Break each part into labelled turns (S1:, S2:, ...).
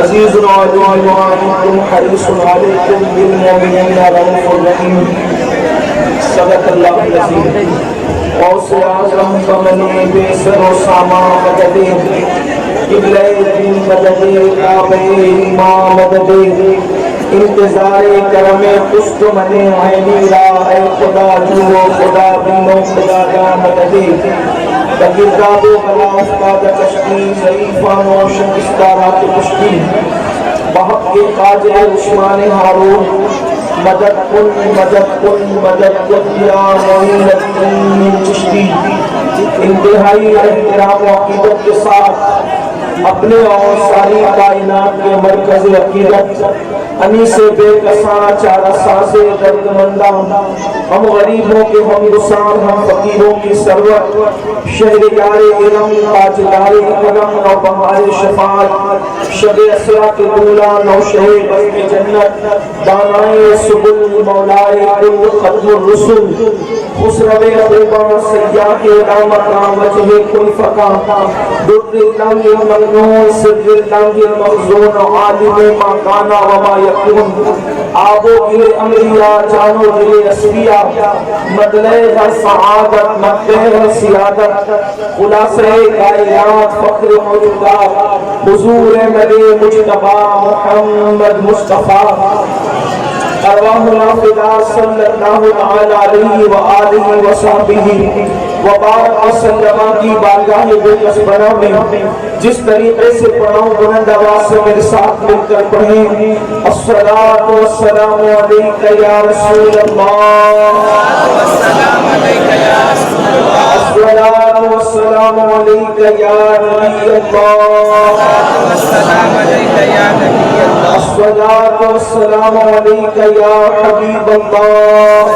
S1: عزیز وعليكم حريص عليكم بالمؤمنين رؤوف رحيم صدق الله العظيم غوث اعظم بمنی بے سر و ساما مددے قبلہ دین مددے کعبہ امام مددے انتظار کرم پشت منے عینی را اے خدا جو خدا بینو خدا کا مددے تگرداد و بلا افتاد کشتی ضعیفان و شکستارات کشتی بحق کے قاجر عثمان ہارون مدد کن مدد کن مدد کن یا معین الدین چشتی انتہائی احترام و عقیدت کے ساتھ اپنے اور ساری کائنات کے مرکز عقیدت انیس بے کساں چارہ ساز درد مندان ہم غریبوں کے ہم گسان ہم فقیروں کی ثروت شہریار علم تاجدار کرم و بہار شفاعت شب اسرا کے دولا نوشہ بزم جنت دانائے سبل مولائے کل ختم الرسل خسرو خوبا سیاح رامت رام وجہ کل فقا در اللہ المکنون سر اللہ المخزون عالم ما کانا وما یکون آب و گل امریہ جانو دل اسفیہ مدلے ہر سعادت مدلے ہر سیادت خلاصہ کائنات فخر موجودات حضور مدے مجتبہ محمد مصطفیٰ ارواحنا فدا صلی اللہ علیہ وآلہ وصحبہ وبارک وسلم کی بارگاہ بے بنا میں جس طریقے سے پڑھاؤں بلند آواز سے میرے ساتھ مل کر پڑھیں الصلاۃ والسلام علیک یا رسول اللہ الصلاۃ والسلام علیک یا نبی اللہ الصلاۃ والسلام علیک یا حبیب اللہ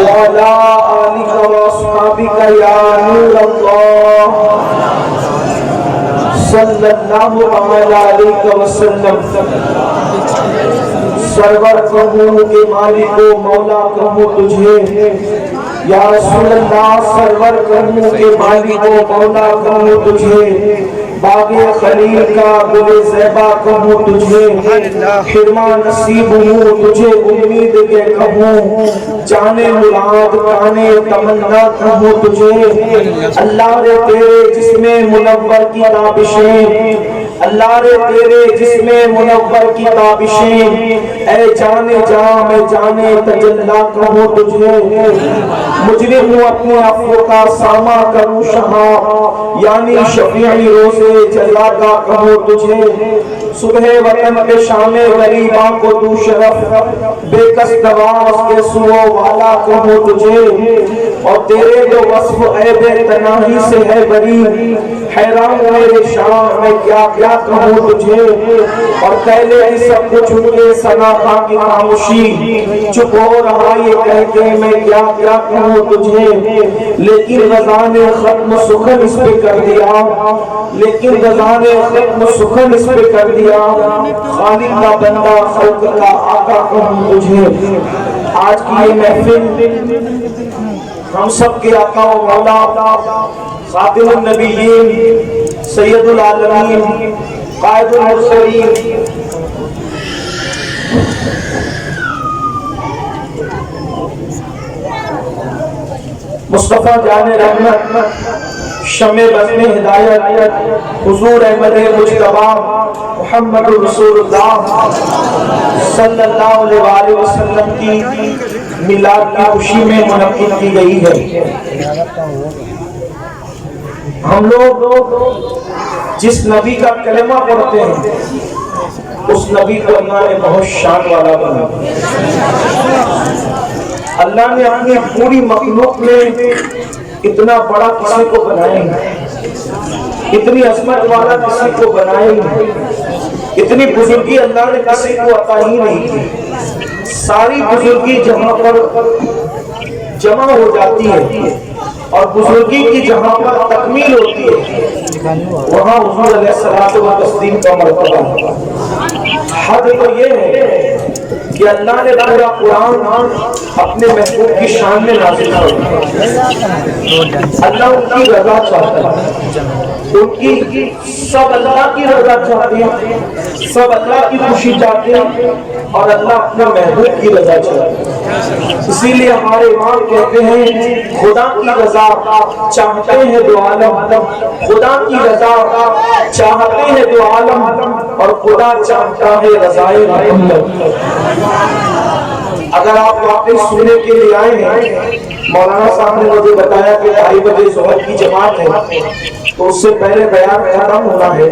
S1: وعلی آلک و اصحابک یا نور اللہ صلی اللہ علیہ وسلم سرور کہوں کہ مالک و مولا کہوں تجھے یا رسول اللہ سرور کہوں کہ مالک و مولا کہوں تجھے باغ خلیل کا گل زیبا کہوں تجھے خرما نصیب ہوں تجھے امید کے کہوں جانے مراد کانے تمنا کہوں تجھے اللہ رے تیرے جسم منور کی تابشیں اللہ رے تیرے جسم منور کی تابشیں اے جانے جاں میں جانے تجلا کہوں تجھے مجرم ہوں اپنے عفو کا ساما کروں شہاں یعنی شفیعی روزے جلا کا کہوں تجھے صبح وطن کے شام غریباں کو تو شرف بے کس دواز کے سو والا کہوں تجھے اور تیرے جو وصف عیب تناہی سے ہے بری حیران میرے شام میں کیا کیا کہوں تجھے اور کہلے ہی سب کچھ مجھے سنا تھا کی خاموشی چپ ہو رہا یہ کہہ کے میں کیا کیا کہوں تجھے لیکن رضا نے ختم سخن اس پہ کر دیا لیکن رضا نے ختم سخن اس پہ کر دیا خالق کا بندہ خلق کا آقا کہوں تجھے آج کی یہ محفل ہم سب کے آقا و مولا خاتم النبیین سید العالمین قائد المرسلین مصطفیٰ جان رحمت شمع بزم ہدایت حضور احمد مجتبی محمد رسول اللہ صلی اللہ علیہ وآلہ وسلم کی میلاد کی خوشی میں منعقد کی گئی ہے۔ ہم لوگ جس نبی کا کلمہ پڑھتے ہیں اس نبی کو اللہ نے بہت شان والا بنا۔ اللہ نے اپنی پوری مخلوق میں اتنا بڑا کسی کو بنائے اتنی عظمت والا کسی کو بنائے اتنی بزرگی اللہ نے کسی کو عطا ہی نہیں کی۔ ساری بزرگی جہاں پر جمع ہو جاتی ہے اور بزرگی کی جہاں پر تکمیل ہوتی ہے وہاں حضور علیہ الصلوۃ والتسلیم کا مرتبہ۔ حد تو یہ ہے کہ اللہ نے پورا قرآن اپنے محبوب کی شان میں نازل کیا. اللہ ان کی رضا چاہتا ہے، ان کی سب اللہ کی رضا چاہتے ہیں، سب اللہ کی خوشی چاہتے ہیں، اور اللہ اپنے محبوب کی رضا چاہتے ہیں. اسی لیے ہمارے امام کہتے ہیں خدا کی رضا چاہتے ہیں دو عالم، خدا کی رضا چاہتے ہیں دو عالم، اور خدا چاہتا ہے رضائے محمد. اگر آپ واپس سننے کے لیے آئے ہیں، مولانا صاحب نے مجھے بتایا کہ 2:30 بجے ظہر کی جماعت ہے، تو اس سے پہلے بیان ختم ہونا ہے.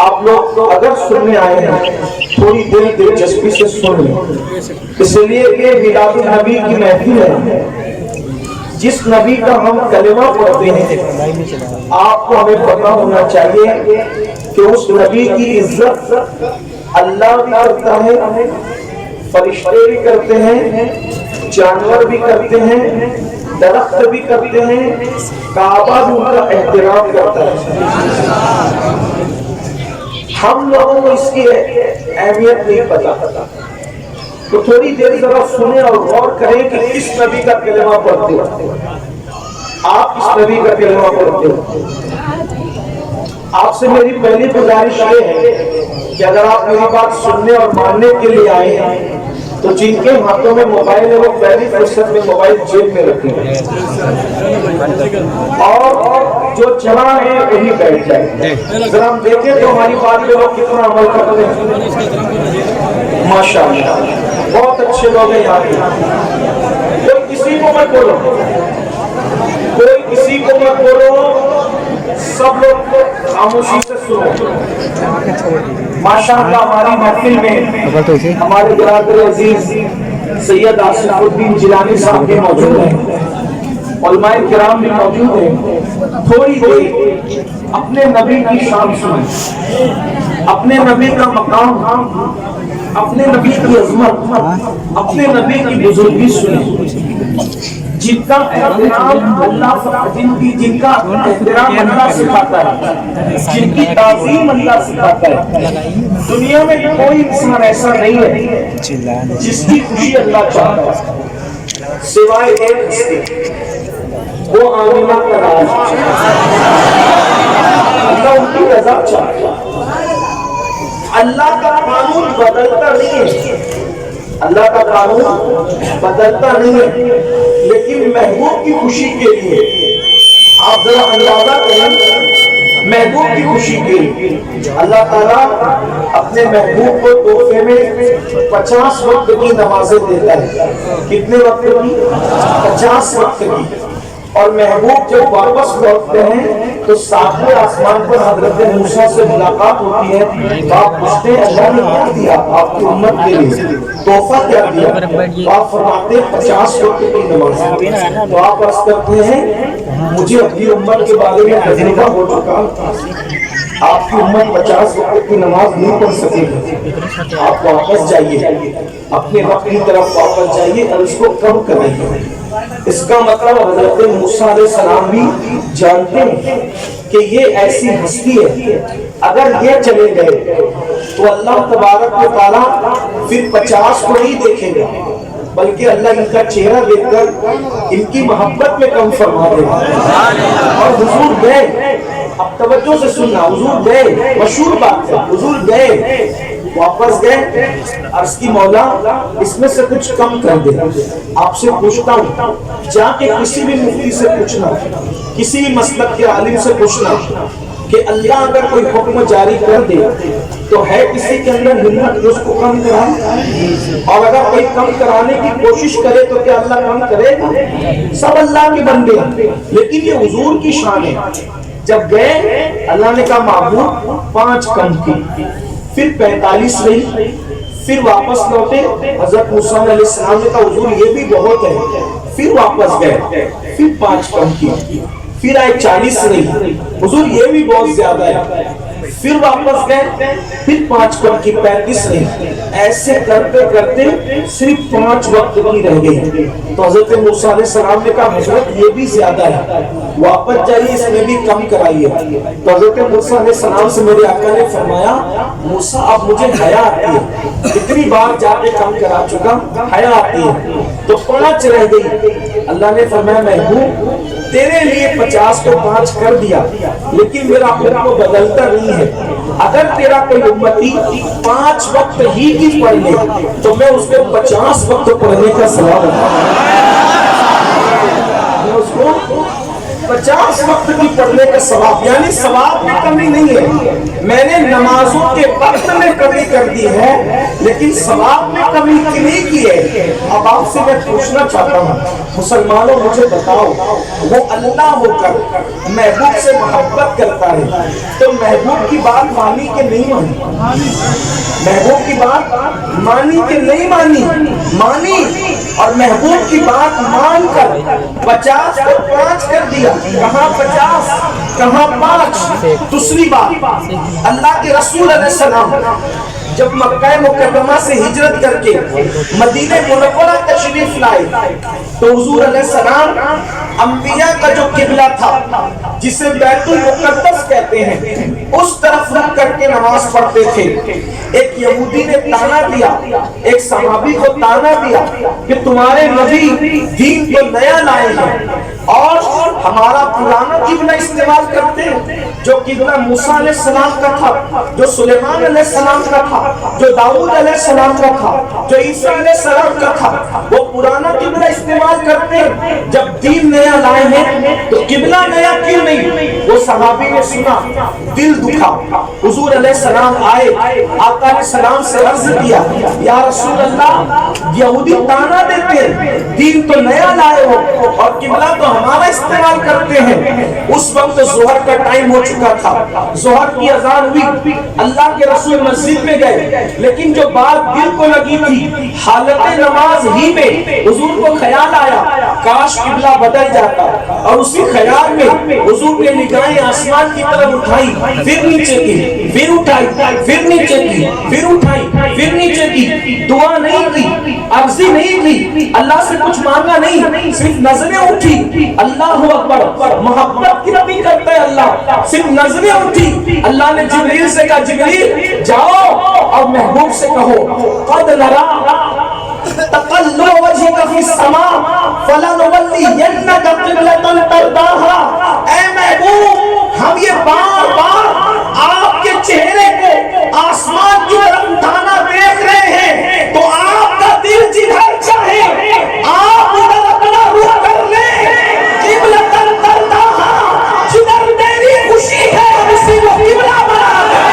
S1: آپ لوگ اگر سننے آئے ہیں تھوڑی دیر دلچسپی سے سن لیں، اس لیے کہ میلاد النبی کی محفل ہے. جس نبی کا ہم کلمہ پڑھتے ہیں، آپ کو ہمیں پتہ ہونا چاہیے کہ اس نبی کی عزت اللہ بھی کرتا ہے، فرشتے بھی کرتے ہیں، جانور بھی کرتے ہیں، درخت بھی کرتے ہیں، کعبہ بھی ان کا احترام کرتا ہے. ہم لوگوں کو اس کی اہمیت نہیں پتا، تو تھوڑی دیر ذرا سنیں اور غور کریں کہ کس نبی کا کلمہ پڑھتے ہو. آپ کس نبی کا کلمہ پڑھتے ہو؟ آپ سے میری پہلی گزارش یہ ہے کہ اگر آپ میری بات سننے اور ماننے کے لیے آئے ہیں تو جن کے ہاتھوں میں موبائل ہے وہ پہلی فرصت میں موبائل جیب میں رکھیں، اور جو چلا ہے وہی بیٹھ جائے. ذرا ہم دیکھیں تو ہماری بات پہ لوگ کتنا عمل کرتے ہیں. ماشاءاللہ بہت اچھے لوگ ہیں یہاں پہ. کوئی کسی کو مت بولو، کوئی کسی کو مت بولو، سب لوگ خاموشی سے سنو. ماشاءاللہ ہماری محفل میں ہمارے برادر عزیز سید آصف الدین جیلانی صاحب بھی موجود ہیں، علماء کرام بھی موجود ہیں. تھوڑی دیر اپنے نبی کی شان سنیں، اپنے نبی کا مقام، اپنے نبی کی عظمت، اپنے نبی کی بزرگی سنیں. جن کا احترام اللہ سکھاتا ہے، جن کی تعظیم اللہ سکھاتا ہے. دنیا میں کوئی انسان ایسا نہیں ہے جس کی خوشی اللہ چاہتا ہے سوائے ایک ہستی، وہ آمینہ کا راز. اللہ ان کی رضا چاہتا ہے. اللہ کا قانون بدلتا نہیں ہے، اللہ کا قانون بدلتا نہیں ہے، لیکن محبوب کی خوشی کے لیے آپ ذرا اندازہ کریں، محبوب کی خوشی کے لیے اللہ تعالیٰ اپنے محبوب کو تحفے میں 50 وقت کی نمازیں دیتا ہے. کتنے وقت کی؟ 50 وقت کی. اور محبوب جب واپس لوٹتے ہیں تو ساتویں آسمان پر حضرت موسیٰ سے ملاقات ہوتی ہے. تو آپ پوچھتے ہیں اللہ نے کیا دیا آپ کی امت کے لیے، تحفہ کیا دیا؟ تو آپ فرماتے ہیں 50 وقت کی نماز. تو آپ عرض کرتے ہیں مجھے اپنی امت کے بارے میں تجربہ ہو چکا، آپ کی امت 50 وقت کی نماز نہیں پڑھ سکے گی. آپ واپس جائیے، اپنے وقت کی طرف واپس جائیے اور اس کو کم کریں. اس کا مطلب حضرت موسیٰ علیہ السلام بھی جانتے ہیں کہ یہ ایسی ہستی ہے، اگر یہ چلے گئے تو اللہ تبارک و تعالیٰ پھر 50 کو نہیں دیکھیں گے، بلکہ اللہ ان کا چہرہ دیکھ کر ان کی محبت میں کم فرما دے گا. اور حضور گئے، اب توجہ سے سننا، حضور گئے، مشہور بات ہے، حضور گئے، واپس گئے، عرض کی مولا اس میں سے کچھ کم کر دے. آپ سے پوچھتا ہوں، جا کے کسی بھی مفتی سے پوچھنا، کسی بھی مسلک کے عالم سے پوچھنا کہ اللہ اگر کوئی حکم جاری کر دے تو ہے کسی کے اندر ہمت اس کو کم کرائے؟ اور اگر کوئی کم کرانے کی کوشش کرے تو کیا اللہ کم کرے گا؟ سب اللہ کے بندے ہیں، لیکن یہ حضور کی شان ہے. جب گئے اللہ نے کہا معبود 5 کم کی، پھر 45 رہی، پھر واپس لوٹے. حضرت موسیٰ علیہ السلام نے کہا حضور یہ بھی بہت ہے، پھر واپس گئے، پھر 5 کم کی، پھر آئے 40 رہی، حضور یہ بھی بہت زیادہ ہے، پھر واپس گئے، پھر 5 وقت کی 35 رہی، ایسے کرتے کرتے صرف 5 وقت کی رہ گئی۔ تو حضرت موسیٰ علیہ السلام نے کہا حضرت یہ بھی زیادہ ہے، واپس جائیے اس میں بھی کم کرائیے۔ تو حضرت موسیٰ علیہ السلام سے میرے آقا نے فرمایا موسیٰ اب مجھے حیا آتی ہے، اتنی بار جا کے کم کرا چکا، حیا آتی ہے۔ تو 5 رہ گئی، اللہ نے فرمایا محبوب تیرے لیے 50 کو 5 کر دیا، لیکن میرا حکم بدلتا نہیں ہے۔ اگر تیرا کوئی امتی 5 وقت ہی کی پڑھ لے تو میں اس کو 50 وقت پڑھنے کا ثواب دوں گا، میں اس کو 50 وقت کی پڑھنے کا ثواب، یعنی ثواب میں کمی نہیں ہے۔ میں نے نمازوں کے وقت میں کمی کر دی ہے لیکن ثواب میں کمی نہیں کی ہے۔ اب آپ سے میں پوچھنا چاہتا ہوں مسلمانوں، مجھے بتاؤ وہ اللہ ہو کر محبوب سے محبت کرتا ہے تو محبوب کی بات مانی کہ نہیں مانی؟ محبوب کی بات مانی کہ نہیں مانی؟ مانی، اور محبوب کی بات مان کر 50 کو 5 کر دیا۔ کہاں 50 کہاں 5؟ دوسری بات، اللہ کے رسول علیہ السلام جب مکہ مکرمہ سے ہجرت کر کے مدینہ منورہ تشریف لائے تو حضور علیہ السلام انبیاء کا جو قبلہ تھا جسے بیت المقدس کہتے ہیں اس طرف رخ کر کے نماز پڑھتے تھے۔ ایک یہودی نے تانا دیا، ایک صحابی کو تانا دیا کہ تمہارے نبی دین کو نیا لائے ہیں اور ہمارا پرانا قبلہ استعمال کرتے ہیں، جو قبلہ موسیٰ علیہ السلام کا تھا، جو سلیمان علیہ السلام کا تھا، جو داؤد علیہ السلام کا تھا، جو عیسیٰ علیہ السلام کا تھا، وہ پرانا قبلہ استعمال کرتے ہیں۔ جب دین نیا لائے ہیں تو قبلہ نیا کیوں نہیں؟ وہ صحابی نے سنا، دل دکھا، حضور علیہ السلام آئے، آقا علیہ السلام سے عرض کیا یا رسول اللہ یہودی تانا دیتے ہیں دین تو نیا لائے ہو اور قبلہ تو ہمارا استعمال کرتے ہیں۔ اس وقت ظہر کا ٹائم ہو چکا تھا، ظہر کی اذان ہوئی، اللہ کے رسول مسجد میں گئے، لیکن جو بات دل کو لگی تھی حالت نماز ہی میں حضور کو خیال آیا کاش قبلہ بدل جاتا، اور اسی خیال میں حضور نے نگاہیں آسمان کی طرف اٹھائی، پھر نیچے کی، پھر اٹھائی، پھر نیچے کی، پھر اٹھائی، پھر نیچے کی، دعا نہیں کی، عرضی نہیں کی، اللہ سے کچھ مانگا نہیں، صرف نظریں اٹھی، اللہ اکبر، محبت کی نبی کرتا ہے اللہ، صرف نظریں اٹھی، اللہ نے جبریل سے کہا جبریل جاؤ اور محبوب سے کہو قد نرا تقلب وجهك في السماء فلنولينك قبلة ترضاها۔ اے محبوب ہم یہ بار بار آپ کے چہرے کو آسمان کی طرف اٹھانا دیکھ رہے ہیں، تو آپ کا دل جدھر چاہے آپ ادھر اپنا رخ کر لیں، قبلة ترضاها، جدھر میری خوشی ہے اسی کو قبلہ بنا دیں۔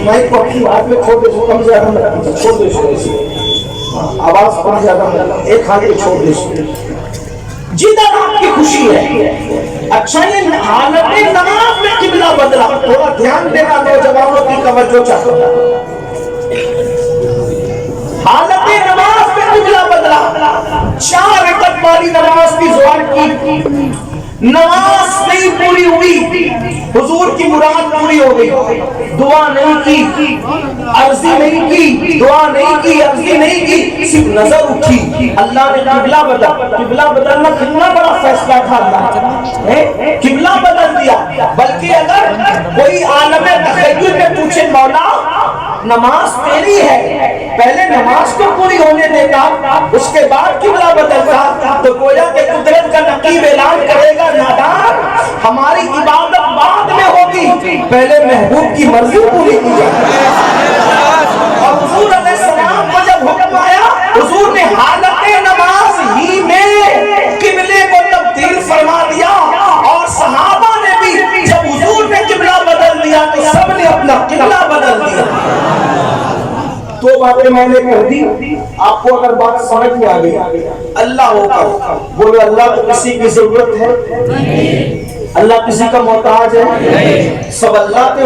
S1: مائک کو اپنی ہاتھ میں چھوڑ دے، کم زیادہ میں چھوڑ دے، آواز کم زیادہ میں ایک ہاتھ میں چھوڑ دے، جدھر آپ کی خوشی ہے۔ اچھا یہ حالت نماز میں قبلہ بدلا، تھوڑا دھیان دینا نوجوانوں کی توجہ چاہتا ہوں، حالت نماز میں قبلہ بدلا، 4 رکعت والی نماز کی ظہر کی، نماز نہیں پوری ہوئی، حضور کی مراد پوری ہو گئی، دعا نہیں کی، عرضی نہیں کی، دعا نہیں کی، عرضی نہیں کی، صرف نظر اٹھی، اللہ نے قبلہ بدلا۔ قبلہ بدلنا کتنا بڑا فیصلہ تھا، اللہ قبلہ بدل دیا۔ بلکہ اگر کوئی عالم تخیل میں پوچھے مولا نماز تیری ہے، پہلے نماز کو پوری ہونے دیتا اس کے بعد قبلہ بدلتا، تو گویا کہ قدرت کا نقیب اعلان کرے گا نادان ہماری عبادت بعد میں ہوگی، پہلے محبوب کی مرضی پوری کی جائے۔ اور حضور علیہ السلام کو جب حکم آیا حضور نے حالت نماز ہی میں قبلے کو تبدیل فرما دیا اور دو باتیں میں نے کر دی. آپ کو اگر بات سمجھ میں آ گئی, اللہ ہوگا, بولو اللہ کو کسی کی ضرورت ہے, اللہ کسی کا محتاج ہے, سب اللہ کے